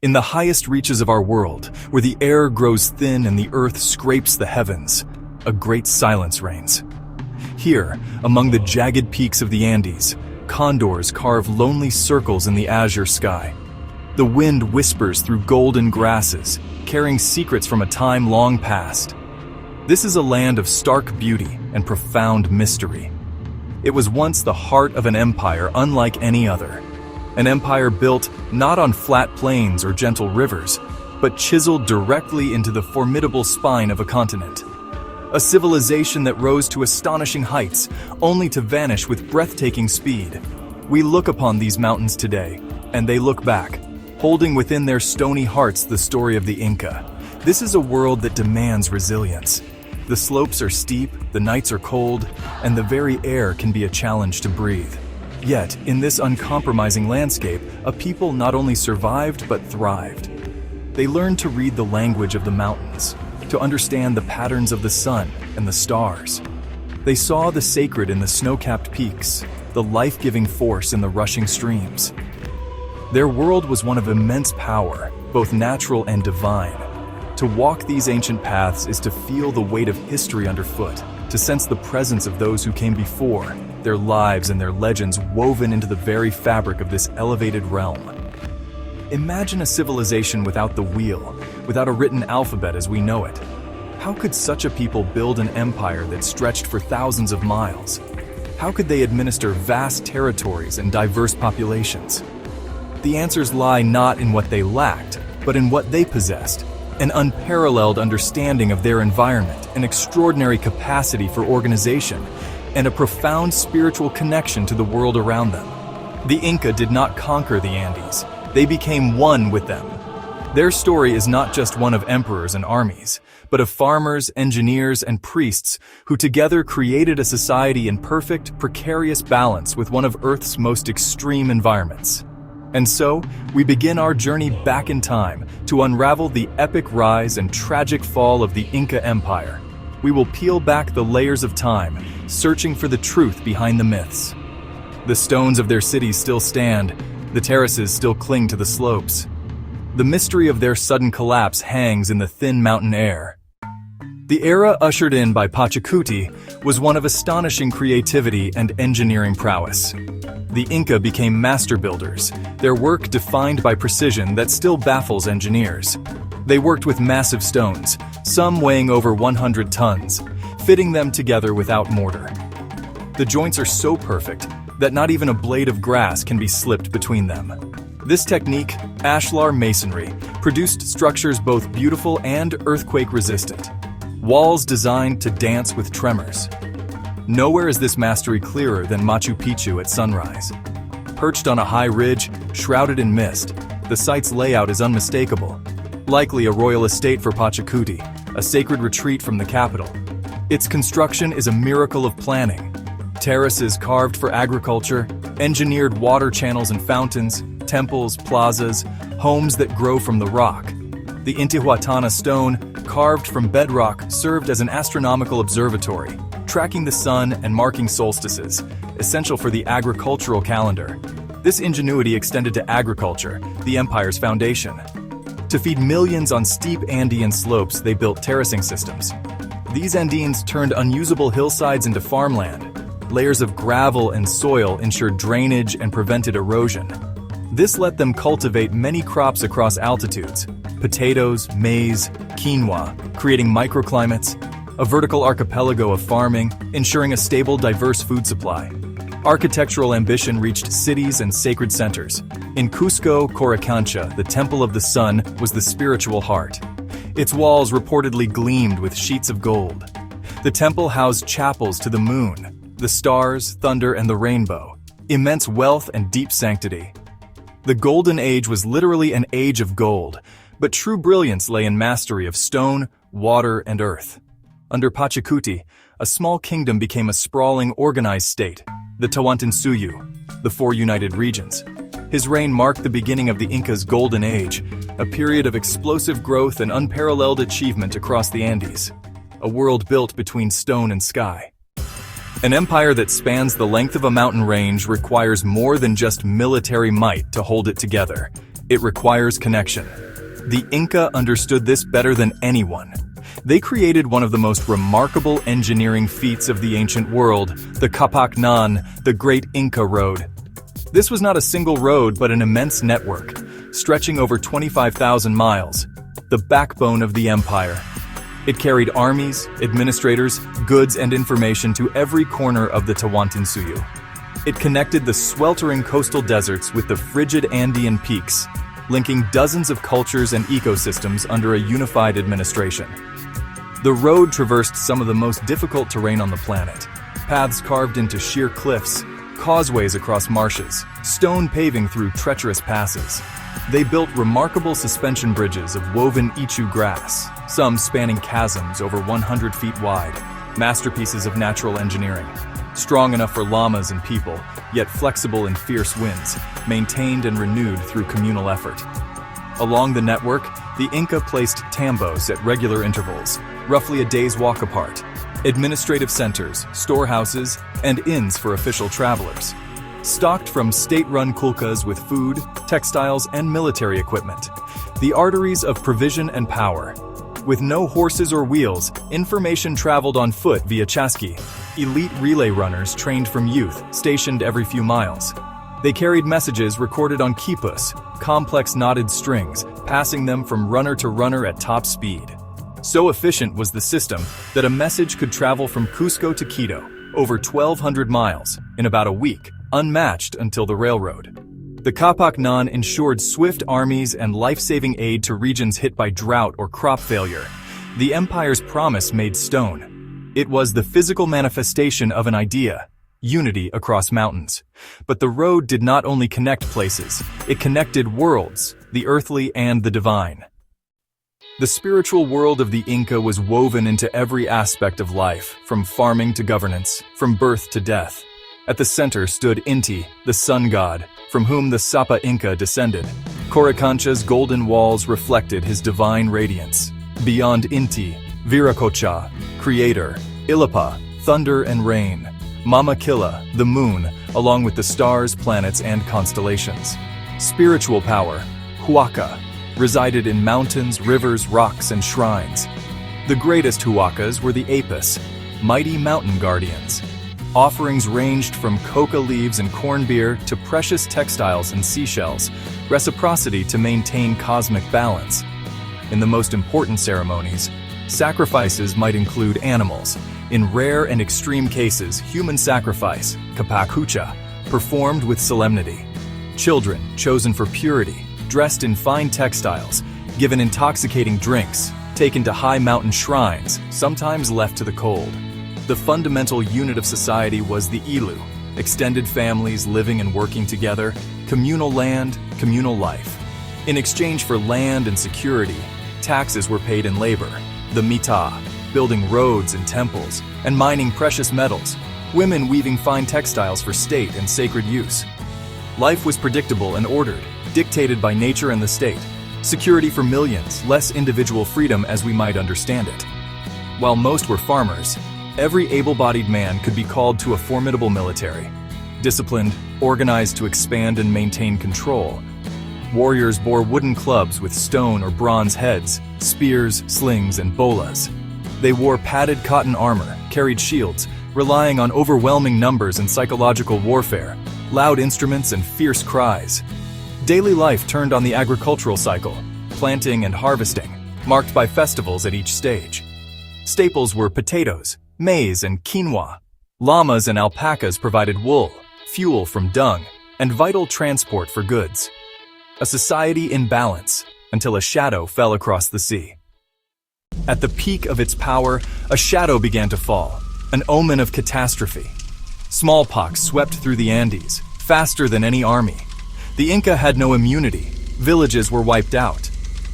In the highest reaches of our world, where the air grows thin and the earth scrapes the heavens, a great silence reigns. Here, among the jagged peaks of the Andes, condors carve lonely circles in the azure sky. The wind whispers through golden grasses, carrying secrets from a time long past. This is a land of stark beauty and profound mystery. It was once the heart of an empire unlike any other. An empire built not on flat plains or gentle rivers, but chiseled directly into the formidable spine of a continent. A civilization that rose to astonishing heights, only to vanish with breathtaking speed. We look upon these mountains today, and they look back, holding within their stony hearts the story of the Inca. This is a world that demands resilience. The slopes are steep, the nights are cold, and the very air can be a challenge to breathe. Yet, in this uncompromising landscape, a people not only survived but thrived. They learned to read the language of the mountains, to understand the patterns of the sun and the stars. They saw the sacred in the snow-capped peaks, the life-giving force in the rushing streams. Their world was one of immense power, both natural and divine. To walk these ancient paths is to feel the weight of history underfoot, to sense the presence of those who came before, their lives and their legends woven into the very fabric of this elevated realm. Imagine a civilization without the wheel, without a written alphabet as we know it. How could such a people build an empire that stretched for thousands of miles? How could they administer vast territories and diverse populations? The answers lie not in what they lacked, but in what they possessed. An unparalleled understanding of their environment, an extraordinary capacity for organization, and a profound spiritual connection to the world around them. The Inca did not conquer the Andes. They became one with them. Their story is not just one of emperors and armies, but of farmers, engineers, and priests who together created a society in perfect, precarious balance with one of Earth's most extreme environments. And so, we begin our journey back in time to unravel the epic rise and tragic fall of the Inca Empire. We will peel back the layers of time, searching for the truth behind the myths. The stones of their cities still stand, the terraces still cling to the slopes. The mystery of their sudden collapse hangs in the thin mountain air. The era ushered in by Pachacuti was one of astonishing creativity and engineering prowess. The Inca became master builders, their work defined by precision that still baffles engineers. They worked with massive stones, some weighing over 100 tons, fitting them together without mortar. The joints are so perfect that not even a blade of grass can be slipped between them. This technique, ashlar masonry, produced structures both beautiful and earthquake-resistant. Walls designed to dance with tremors. Nowhere is this mastery clearer than Machu Picchu at sunrise. Perched on a high ridge, shrouded in mist, the site's layout is unmistakable. Likely a royal estate for Pachacuti, a sacred retreat from the capital. Its construction is a miracle of planning. Terraces carved for agriculture, engineered water channels and fountains, temples, plazas, homes that grow from the rock. The Intihuatana stone, carved from bedrock, served as an astronomical observatory, tracking the sun and marking solstices, essential for the agricultural calendar. This ingenuity extended to agriculture, the empire's foundation. To feed millions on steep Andean slopes, they built terracing systems. These Andeans turned unusable hillsides into farmland. Layers of gravel and soil ensured drainage and prevented erosion. This let them cultivate many crops across altitudes: potatoes, maize, quinoa, creating microclimates, a vertical archipelago of farming, ensuring a stable, diverse food supply. Architectural ambition reached cities and sacred centers. In Cusco, Coricancha, the Temple of the Sun was the spiritual heart. Its walls reportedly gleamed with sheets of gold. The temple housed chapels to the moon, the stars, thunder, and the rainbow, immense wealth and deep sanctity. The Golden Age was literally an age of gold, but true brilliance lay in mastery of stone, water, and earth. Under Pachacuti, a small kingdom became a sprawling, organized state, the Tawantinsuyu, the Four United Regions. His reign marked the beginning of the Inca's Golden Age, a period of explosive growth and unparalleled achievement across the Andes, a world built between stone and sky. An empire that spans the length of a mountain range requires more than just military might to hold it together. It requires connection. The Inca understood this better than anyone. They created one of the most remarkable engineering feats of the ancient world, the Kapaknan, the Great Inca Road. This was not a single road but an immense network, stretching over 25,000 miles, the backbone of the empire. It carried armies, administrators, goods, and information to every corner of the Tawantinsuyu. It connected the sweltering coastal deserts with the frigid Andean peaks, linking dozens of cultures and ecosystems under a unified administration. The road traversed some of the most difficult terrain on the planet, paths carved into sheer cliffs, causeways across marshes, stone paving through treacherous passes. They built remarkable suspension bridges of woven ichu grass, some spanning chasms over 100 feet wide, masterpieces of natural engineering. Strong enough for llamas and people, yet flexible in fierce winds, maintained and renewed through communal effort. Along the network, the Inca placed tambos at regular intervals, roughly a day's walk apart, administrative centers, storehouses, and inns for official travelers. Stocked from state-run kulkas with food, textiles, and military equipment, the arteries of provision and power. With no horses or wheels, information traveled on foot via chasqui, elite relay runners trained from youth, stationed every few miles. They carried messages recorded on quipus, complex knotted strings, passing them from runner to runner at top speed. So efficient was the system that a message could travel from Cusco to Quito, over 1,200 miles, in about a week, unmatched until the railroad. The Kapaknan ensured swift armies and life-saving aid to regions hit by drought or crop failure. The empire's promise made stone. It was the physical manifestation of an idea, unity across mountains. But the road did not only connect places, it connected worlds, the earthly and the divine. The spiritual world of the Inca was woven into every aspect of life, from farming to governance, from birth to death. At the center stood Inti, the sun god, from whom the Sapa Inca descended. Coricancha's golden walls reflected his divine radiance. Beyond Inti, Viracocha, creator, Illapa, thunder and rain, Mama Killa, the moon, along with the stars, planets, and constellations. Spiritual power, Huaca, resided in mountains, rivers, rocks, and shrines. The greatest Huacas were the Apis, mighty mountain guardians. Offerings ranged from coca leaves and corn beer to precious textiles and seashells, reciprocity to maintain cosmic balance. In the most important ceremonies, sacrifices might include animals. In rare and extreme cases, human sacrifice, kapakucha, performed with solemnity. Children, chosen for purity, dressed in fine textiles, given intoxicating drinks, taken to high mountain shrines, sometimes left to the cold. The fundamental unit of society was the ilu, extended families living and working together, communal land, communal life. In exchange for land and security, taxes were paid in labor, the mita, building roads and temples, and mining precious metals, women weaving fine textiles for state and sacred use. Life was predictable and ordered, dictated by nature and the state. Security for millions, less individual freedom as we might understand it. While most were farmers, every able-bodied man could be called to a formidable military. Disciplined, organized to expand and maintain control. Warriors bore wooden clubs with stone or bronze heads, spears, slings, and bolas. They wore padded cotton armor, carried shields, relying on overwhelming numbers and psychological warfare, loud instruments and fierce cries. Daily life turned on the agricultural cycle, planting and harvesting, marked by festivals at each stage. Staples were potatoes, maize, and quinoa. Llamas and alpacas provided wool, fuel from dung, and vital transport for goods. A society in balance, until a shadow fell across the sea. At the peak of its power, a shadow began to fall, an omen of catastrophe. Smallpox swept through the Andes, faster than any army. The Inca had no immunity. Villages were wiped out.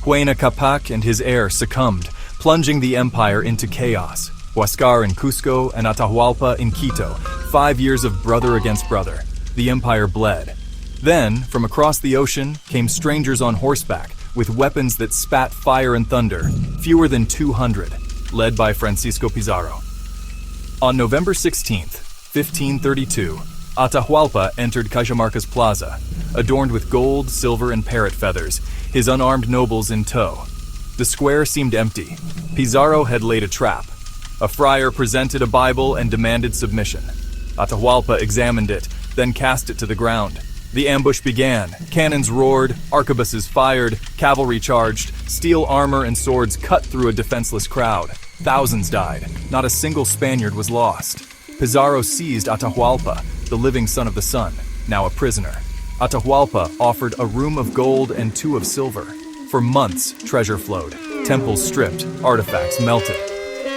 Huayna Capac and his heir succumbed, plunging the empire into chaos. Huascar in Cusco and Atahualpa in Quito, 5 years of brother against brother. The empire bled. Then, from across the ocean, came strangers on horseback, with weapons that spat fire and thunder, fewer than 200, led by Francisco Pizarro. On November 16th, 1532, Atahualpa entered Cajamarca's plaza, adorned with gold, silver, and parrot feathers, his unarmed nobles in tow. The square seemed empty. Pizarro had laid a trap. A friar presented a Bible and demanded submission. Atahualpa examined it, then cast it to the ground. The ambush began. Cannons roared, arquebuses fired, cavalry charged, steel armor and swords cut through a defenseless crowd. Thousands died. Not a single Spaniard was lost. Pizarro seized Atahualpa, the living son of the sun, now a prisoner. Atahualpa offered a room of gold and 2 of silver. For months, treasure flowed. Temples stripped, artifacts melted.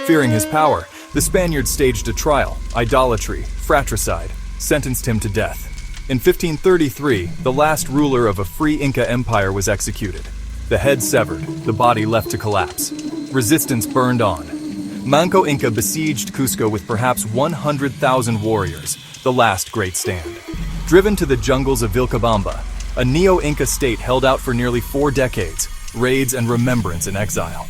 Fearing his power, the Spaniards staged a trial, idolatry, fratricide, sentenced him to death. In 1533, the last ruler of a free Inca empire was executed. The head severed, the body left to collapse. Resistance burned on. Manco Inca besieged Cusco with perhaps 100,000 warriors, the last great stand. Driven to the jungles of Vilcabamba, a neo-Inca state held out for nearly 4 decades, raids and remembrance in exile.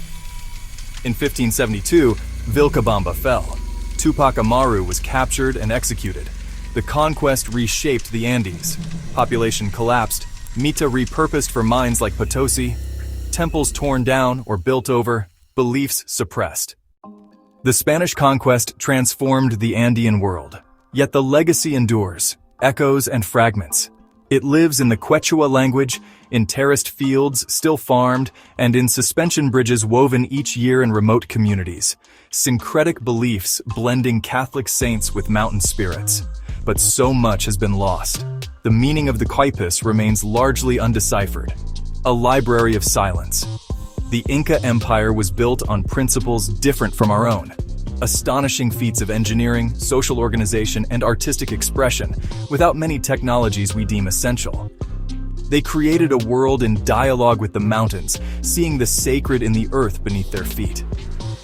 In 1572, Vilcabamba fell. Tupac Amaru was captured and executed. The conquest reshaped the Andes. Population collapsed, Mita repurposed for mines like Potosi, temples torn down or built over, beliefs suppressed. The Spanish conquest transformed the Andean world, yet the legacy endures, echoes and fragments. It lives in the Quechua language, in terraced fields still farmed, and in suspension bridges woven each year in remote communities. Syncretic beliefs blending Catholic saints with mountain spirits. But so much has been lost. The meaning of the Quipus remains largely undeciphered. A library of silence. The Inca Empire was built on principles different from our own. Astonishing feats of engineering, social organization, and artistic expression, without many technologies we deem essential. They created a world in dialogue with the mountains, seeing the sacred in the earth beneath their feet.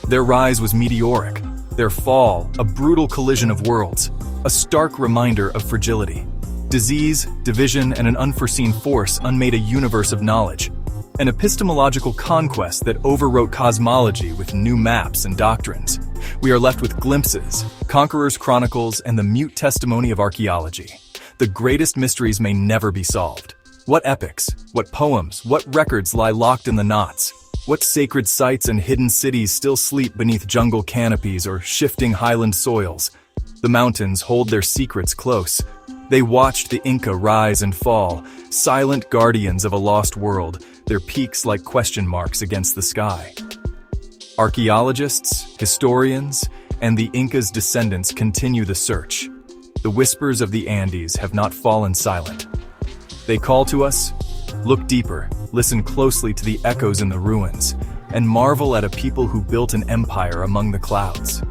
Their rise was meteoric. Their fall, a brutal collision of worlds. A stark reminder of fragility. Disease, division, and an unforeseen force unmade a universe of knowledge. An epistemological conquest that overwrote cosmology with new maps and doctrines. We are left with glimpses, conquerors' chronicles, and the mute testimony of archaeology. The greatest mysteries may never be solved. What epics, what poems, what records lie locked in the knots? What sacred sites and hidden cities still sleep beneath jungle canopies or shifting highland soils? The mountains hold their secrets close. They watched the Inca rise and fall, silent guardians of a lost world, their peaks like question marks against the sky. Archaeologists, historians, and the Inca's descendants continue the search. The whispers of the Andes have not fallen silent. They call to us, look deeper, listen closely to the echoes in the ruins, and marvel at a people who built an empire among the clouds.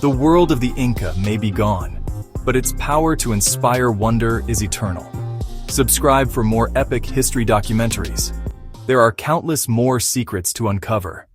The world of the Inca may be gone, but its power to inspire wonder is eternal. Subscribe for more epic history documentaries. There are countless more secrets to uncover.